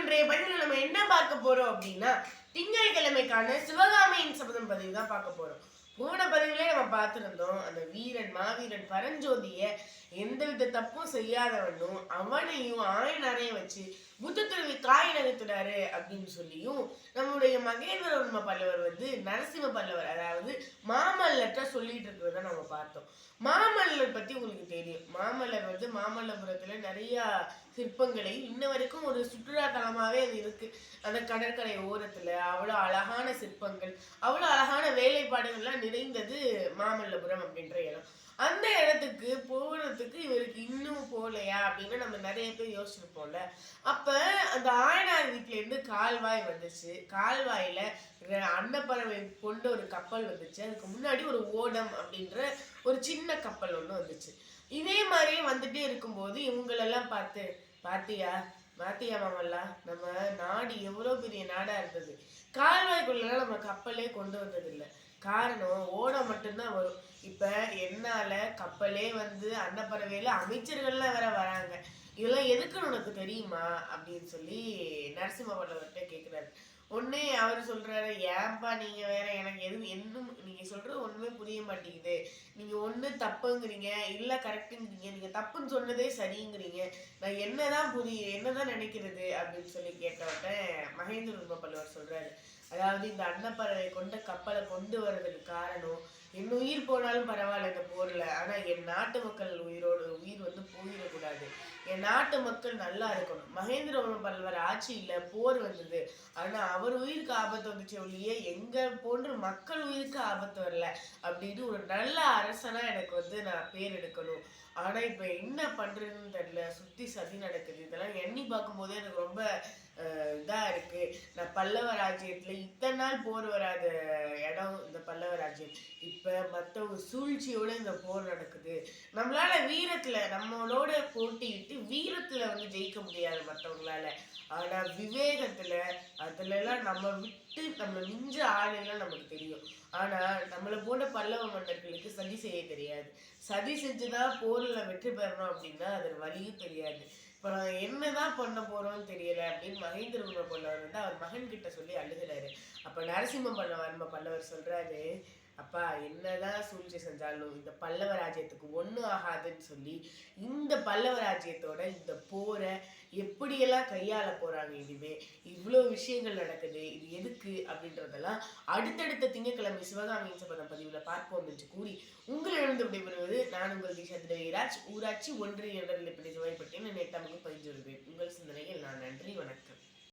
இன்றைய பதிவில் நம்ம என்ன பார்க்க போறோம் அப்படின்னா திங்கட்கிழமைக்கான சிவகாமியின் சபதம் பதிவு தான் பார்க்க போறோம். போன பதிவிலே நம்ம பார்த்திருந்தோம், அந்த வீரன் மாவீரன் பரஞ்சோதிய எந்தவித தப்பும் செய்யாதவனும் அவனையும் ஆயனரையும் வச்சு புத்தத்துறவி காய் நகர்த்துறாரு அப்படின்னு சொல்லியும் நம்முடைய மகேந்திரவர்ம பல்லவர் நரசிம்ம பல்லவர் அதாவது மாமல்லர்கிட்ட சொல்லிட்டு இருக்கிறத நம்ம பார்த்தோம். மாமல்லர் பத்தி உங்களுக்கு தெரியும். மாமல்லர் மாமல்லபுரத்துல நிறைய சிற்பங்களை இன்ன வரைக்கும் ஒரு சுற்றுலா தலமாவே அது இருக்கு. அந்த கடற்கரை ஓரத்துல அவ்வளவு அழகான சிற்பங்கள், அவ்வளவு அழகான வேலைப்பாடுகள்லாம் நிறைந்தது மாமல்லபுரம் அப்படின்ற இடம். அந்த இடத்துக்கு போறதுக்கு இவருக்கு இன்னும் போகலையா அப்படின்னு நம்ம நிறைய பேர் யோசிச்சிருப்போம்ல. அப்ப அந்த ஆயனார் வீட்டுல இருந்து கால்வாய் வந்துச்சு. கால்வாயில அன்னப்பறவை கொண்ட ஒரு கப்பல் வந்துச்சு. அதுக்கு முன்னாடி ஒரு ஓடம் அப்படின்ற ஒரு சின்ன கப்பல் ஒண்ணு வந்துச்சு. இதே மாதிரியே வந்துட்டே இருக்கும்போது இவங்களெல்லாம் பார்த்து, பாத்தியா பாத்தியா மாமல்லா, நம்ம நாடு எவ்வளவு பெரிய நாடா இருந்தது, கால்வாய்க்குள்ளலாம் நம்ம கப்பலே கொண்டு வந்தது இல்லை. காரணம் ஓடம் மட்டும்தான் வரும். இப்ப என்னால கப்பலே அன்னப்பறவையில அமைச்சர்கள்லாம் வேற வராங்க, இதெல்லாம் எதுக்குன்னு உனக்கு தெரியுமா அப்படின்னு சொல்லி நரசிம்ம பல்லவர்கிட்ட கேட்கிறாரு. ஒன்னே அவர் சொல்றாரு, ஏன்பா நீங்க வேற, எனக்கு எதுவும் நீங்க சொல்றது ஒண்ணுமே புரிய மாட்டேங்குது. நீங்க ஒண்ணு தப்புங்கிறீங்க, இல்ல கரெக்டுங்கிறீங்க, நீங்க தப்புன்னு சொன்னதே சரிங்கிறீங்க, நான் என்னதான் நினைக்கிறது அப்படின்னு சொல்லி கேட்டவட்ட மகேந்திரவர்ம பல்லவர் சொல்றாரு, அதாவது இந்த அன்னப்பறவை கொண்ட கப்பலை கொண்டு வர்றதுக்கு காரணம், என் உயிர் போனாலும் பரவாயில்ல இந்த போர்ல, ஆனா என் நாட்டு மக்கள் உயிர் போயிடக்கூடாது, என் நாட்டு மக்கள் நல்லா இருக்கணும். மகேந்திரவர்ம பல்லவர் ஆட்சியில போர் வந்தது, ஆனா அவர் உயிருக்கு ஆபத்து வந்துச்சு ஒழிய எங்க போன்ற மக்கள் உயிருக்கு ஆபத்து வரல அப்படின்னு ஒரு நல்ல அரசனா எனக்கு நான் பேர் எடுக்கணும். ஆனா இப்ப என்ன பண்றதுன்னு தெரியல, சுத்தி சதி நடக்குது. இதெல்லாம் எண்ணி பார்க்கும் போதே எனக்கு ரொம்ப இதா இருக்கு. நான் பல்லவ ராஜ்யத்துல இத்தனை நாள் போர் வராத இடம் இந்த பல்லவ ராஜ்யம், இப்ப மற்றவங்க சூழ்ச்சியோட இந்த போர் நடக்குது. நம்மளால வீரத்துல நம்மளோட போட்டியிட்டு வீரத்துல ஜெயிக்க முடியாது மற்றவங்களால, ஆனா விவேகத்துல அதுல எல்லாம் நம்ம விட்டு நம்ம மிஞ்ச ஆளுலாம் நமக்கு தெரியும். ஆனா நம்மளை போன்ற பல்லவ மன்னர்களுக்கு சதி செய்ய தெரியாது. சதி செஞ்சுதான் போர்ல வெற்றி பெறணும் அப்படின்னா அது வழியும் தெரியாது. இப்ப நான் என்னதான் பண்ண போறோம்னு தெரியல அப்படின்னு மகேந்திரவர்ம பல்லவர் அவர் மகன் கிட்ட சொல்லி அழுகிறாரு. அப்ப நரசிம்ம பல்லவர் சொல்றாரு, அப்பா என்னதான் சூழ்ச்சி செஞ்சாலும் இந்த பல்லவ ராஜ்யத்துக்கு ஒண்ணும் ஆகாதுன்னு சொல்லி இந்த பல்லவ ராஜ்யத்தோட இந்த போரை எப்படியெல்லாம் கையாள போறாங்க, இனிமே இவ்வளவு விஷயங்கள் நடக்குது, இது எதுக்கு அப்படின்றதெல்லாம் அடுத்தடுத்த திங்கட்கிழமை சிவகாமியின் சபதம் பதிவுல பார்ப்போம் என்று கூறி உங்களிடம் விடைபெறுவது நான் உங்கள் திசத்ரவிராஜ், ஊராட்சி ஒன்றிய நகரில் சுவைப்பட்டேன். நேற்றமுக்கு பதிஞ்சு வருவேன். உங்கள் சிந்தனையில் நான். நன்றி, வணக்கம்.